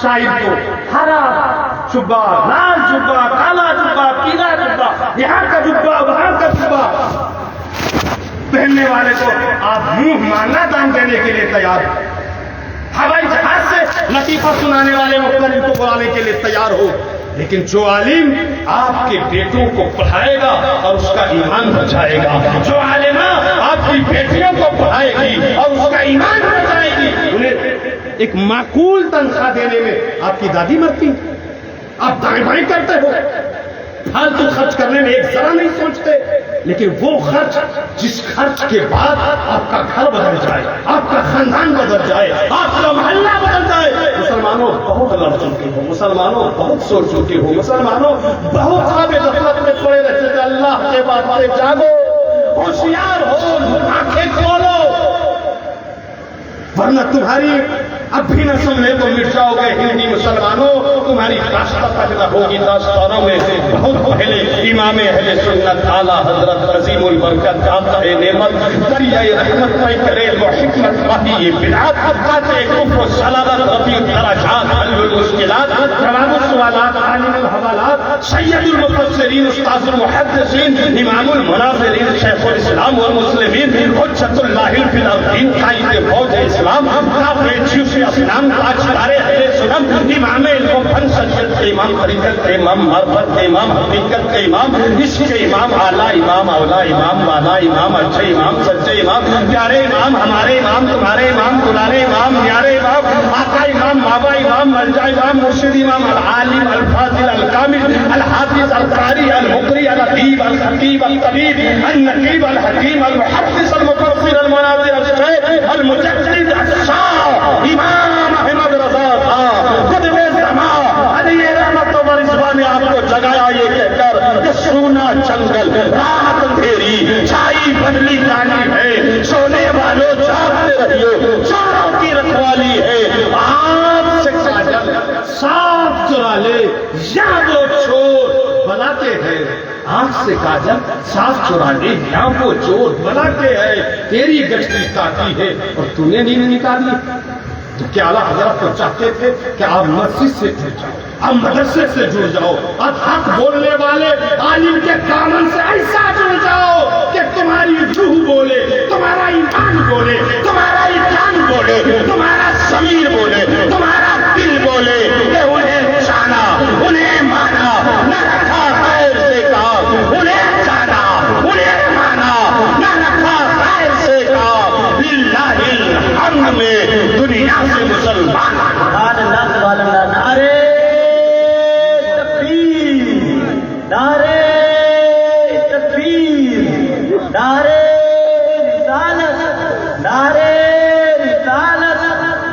صاحب کو ہرا جبہ، لال جبہ، کالا جبہ، پیلا جبہ، یہاں کا جبہ، وہاں کا جبہ پہننے والے کو آپ منہ مانگا دام دینے کے لیے تیار، ہوائی جہاز سے لطیفہ سنانے والے مختلف کو بلانے کے لیے تیار ہو، لیکن جو عالم آپ کے بیٹوں کو پڑھائے گا اور اس کا ایمان بچائے گا، جو عالمہ آپ کی بیٹیوں کو پڑھائے گی اور اس کا ایمان بچائے گی، انہیں ایک معقول تنخواہ دینے میں آپ کی دادی مرتی، آپ دائیں بائیں کرتے ہو، فالتو خرچ کرنے میں ایک ذرا نہیں سوچتے، لیکن وہ خرچ جس خرچ کے بعد آپ کا گھر بدل جائے، آپ کا خاندان بدل جائے، آپ کا محلہ بدل جائے۔ مسلمانوں بہت لڑ چکے ہو، مسلمانوں بہت سوچ چکے ہو، مسلمانوں بہت خواب غفلت میں پڑے رہتے تھے، اللہ کے بارے جاگو، ہوشیار ہو، آنکھیں کھولو، ورنہ تمہاری اب بھی نہ سمجھے تو مٹ جاؤ گے ہندی مسلمانوں، تمہاری داستہ پیدا ہوگی داستانوں میں۔ بہت پہلے امام اہل سنت اعلیٰ حضرت عظیم البرکت قاطع نعمت دریائے رحمت میں کرے و حکمت واہی بدعت قاطع کفر و صلابت رفیع الدرجات حل المشکلات جواب السوالات عالم الحوالات سید المفسرین استاذ المحدثین امام المناظرین شیخ الاسلام والمسلمین حجت اللہ فی الارضین قائد فوج اسلام کافر چیف اسلام تاجدار اہل سنت امام علم فن سید کے امام طریقت کے امام معرفت کے امام حقیقت کے امام عشق کے امام اعلیٰ امام اولا امام والا امام اچھے امام سچے امام پیارے امام ہمارے امام تمہارے امام دلارے امام پیارے امام آقا امام بابا امام ملجا امام مرشد امام العالم الفاضل الکامل الحافظ القاری المقری الادیب الخطیب الطبیب النقیب الحکیم المحدث المفسر المناظر الشیخ المجدد الشاہ امام احمد رضا خان قدم زمان علی رحمت و رضوان نے آپ کو جگایا یہ کہہ کر کہ سونا جنگل رات اندھیری چھائی بدلی کانی ہے، سونے والوں جاگتے رہیو، چوروں کی رکھوالی ہے، آپ سے کاجل صاف چرا لے یا وہ چور بلاتے ہیں، آنکھ سے کاجل صاف چرا لے یا وہ چور بلاتے ہیں، تیری گشتی کاٹی ہے اور تو نے نیند نکالی۔ تو کیا اعلیٰ حضرت کو چاہتے تھے کہ آپ مسجد سے جڑ جاؤ، آپ مدرسے سے جڑ جاؤ، آپ حق بولنے والے عالم کے دامن سے ایسا جڑ جاؤ کہ تمہاری روح بولے، تمہارا ایمان بولے، تمہارا ایمان بولے، تمہارا ضمیر بولے، تمہارا دل بولے کہ انہیں جانا، انہیں مانا، نہ رکھا غیر سے کہا، انہیں جانا، انہیں مانا، نہ رکھا غیر سے کہا، للہ الحمد میں دنیا سے مسلمان نعرے تکبیر، نعرے تکبیر، نعرے رسالت، نعرے رسالت،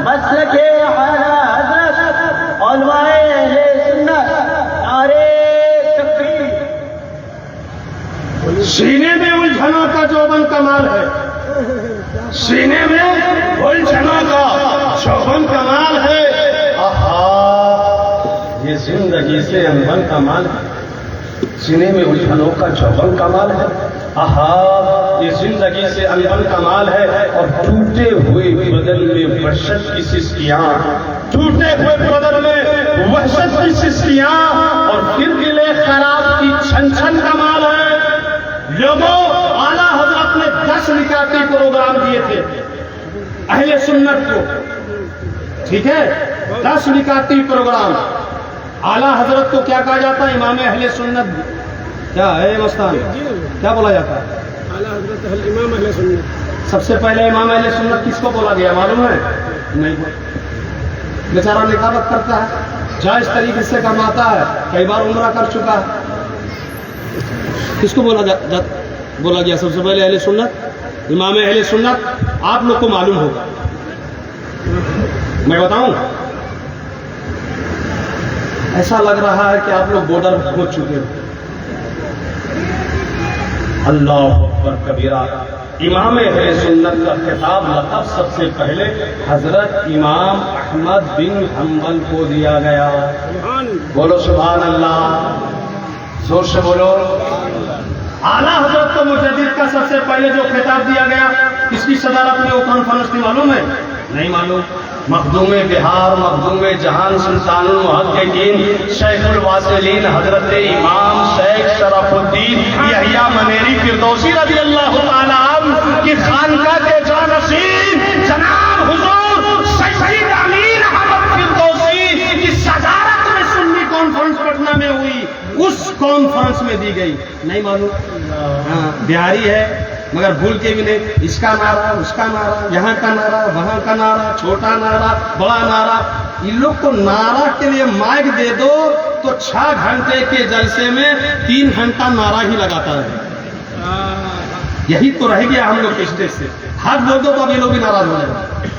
مسلک اعلیٰ حضرت علماء اہل سنت، نعرے تکبیر۔ سینے میں الجھنوں کا جوبن کمال ہے، سینے میں الجھنوں کا جوبن کمال ہے، یہ زندگی سے انبن کمال ہے، سینے میں الجھنوں کا جوبن کمال ہے، یہ زندگی سے انبن کمال ہے، اور ٹوٹے ہوئے بدن میں وحشت کی سسکیاں، ٹوٹے ہوئے بدن میں وحشت کی سسکیاں، اور پھر دل خراب کی چھن چھن کمال ہے۔ لوگوں اعلیٰ حضرت نے 10 نکاتی پروگرام دیے تھے اہل سنت کو، ٹھیک ہے، 10 نکاتی پروگرام۔ اعلیٰ حضرت کو کیا کہا جاتا ہے؟ امام اہل سنت کیا ہے مستان؟ کیا بولا جاتا ہے؟ اعلیٰ حضرت امام اہل سنت۔ سب سے پہلے امام اہل سنت کس کو بولا گیا معلوم ہے؟ نہیں، بیچارہ نکابت کرتا ہے، جائز طریقے سے کماتا ہے، کئی بار عمرہ کر چکا ہے، کس کو بولا گیا سب سے پہلے؟ اہل سنت، امام اہل سنت۔ آپ لوگ کو معلوم ہوگا، میں بتاؤں، ایسا لگ رہا ہے کہ آپ لوگ بارڈر پہنچ چکے ہو۔ اللہ اکبر کبیرہ۔ امام اہل سنت کا خطاب لقب سب سے پہلے حضرت امام احمد بن حنبل کو دیا گیا۔ بولو سبحان اللہ، زور سے بولو۔ اعلیٰ حضرت کو مجدد کا سب سے پہلے جو خطاب دیا گیا، اس کی صدارت میں وہ کانفرنس تھی معلوم ہے؟ نہیں معلوم۔ مخدوم بہار مخدوم جہان سلطان المحققین شیخ الواصلین حضرت امام شیخ شرف الدین یحییٰ منیری فردوسی رضی اللہ تعالیٰ عنہ کی خانقاہ کے جانشین جناب حضور سید امین احمد فردوسی کی صدارت میں سنی کانفرنس پٹنہ میں ہوئی، اس کانفرنس میں دی گئی، نہیں معلوم؟ ہاں بہاری ہے مگر بھول کے بھی نہیں، اس کا نعرہ اس کا نعرہ، یہاں کا نعرہ وہاں کا نعرہ، چھوٹا نعرہ بڑا نعرہ، ان لوگ کو نعرہ کے لیے مائک دے دو تو 6 گھنٹے کے جلسے میں 3 گھنٹہ نعرہ ہی لگاتا ہے۔ یہی تو رہ گیا ہم لوگ کس سے، حق بول دو تو اب یہ لوگ بھی ناراض ہو جائیں گے،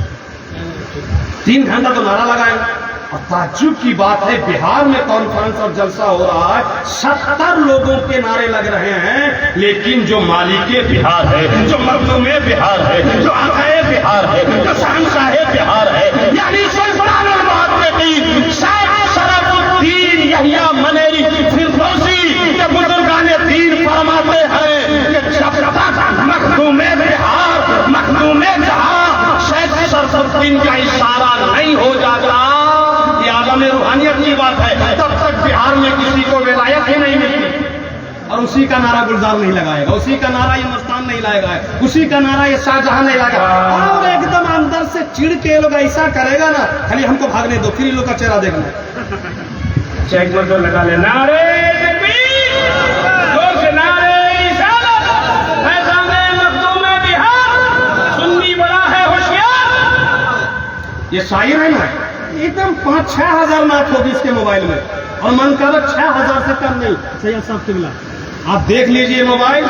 3 گھنٹہ تو نعرہ لگائیں گے۔ اور تعجب کی بات ہے بہار میں کانفرنس اور جلسہ ہو رہا ہے، 70 لوگوں کے نعرے لگ رہے ہیں، لیکن جو مالک بہار ہے، جو مخدوم بہار ہے، جو آقائے بہار ہے، جو شہنشاہ بہار ہے، یعنی سلطان المحققین شیخ شرف الدین یحییٰ منیری فردوسی کے بزرگان دین فرماتے ہیں کہ جب تک مخدوم بہار مخدوم جہاں شیخ شرف الدین کا اشارہ نہیں ہو جاتا، عالم روحانیت کی بات ہے، تب تک بہار میں کسی کو ولایت ہی نہیں ملتی۔ اور اسی کا نعرہ گلزار نہیں لگائے گا، اسی کا نعرہ یہ مستان نہیں لائے گا، اسی کا نعرہ یہ شاہجہاں نہیں لائے گا، اور ایک دم اندر سے چڑ کے لوگ ایسا کرے گا نا، خالی ہم کو بھاگنے دو، پھر ان لوگ کا چہرہ دیکھنا۔ چیک مرتبہ لگا لے، نعرے تکبیر، زور سے نعرے رسالت، فیضان مخدوم بہار، سنی بڑا ہے ہوشیار۔ یہ شاعر ہے نا، ایک دم 5-6 ہزار نعت ہوگی اس کے موبائل میں، اور منقبت 6000 سے کم نہیں۔ سید صاحب سے ملا، آپ دیکھ لیجئے موبائل،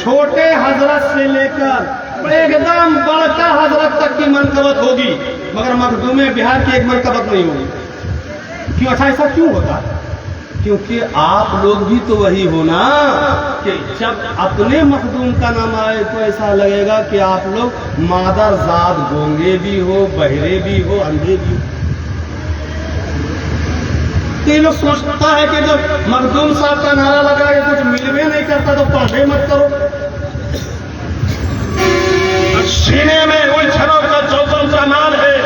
چھوٹے حضرت سے لے کر ایک دم بڑا حضرت تک کی منقبت ہوگی، مگر مخدوم بہار کی ایک منقبت نہیں ہوگی۔ کیوں؟ اچھا ایسا کیوں ہوتا؟ کیونکہ آپ لوگ بھی تو وہی ہو نا کہ جب اپنے مخدوم کا نام آئے تو ایسا لگے گا کہ آپ لوگ مادر زاد گونگے بھی ہو، بہرے بھی ہو، اندھے بھی ہو۔ تو یہ لوگ سوچتا ہے کہ جب مخدوم صاحب کا نعرہ لگا کہ کچھ ملوے نہیں کرتا تو پڑھے مت کرو۔ سینے میں الجھنوں کا جوہر کمال ہے،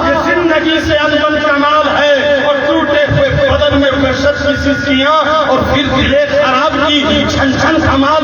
یہ زندگی سے انجم کمال ہے، اور ٹوٹے ہوئے بدن میں وحشت کی سسکیاں اور پھر دل خراب کی چھن چھن کمال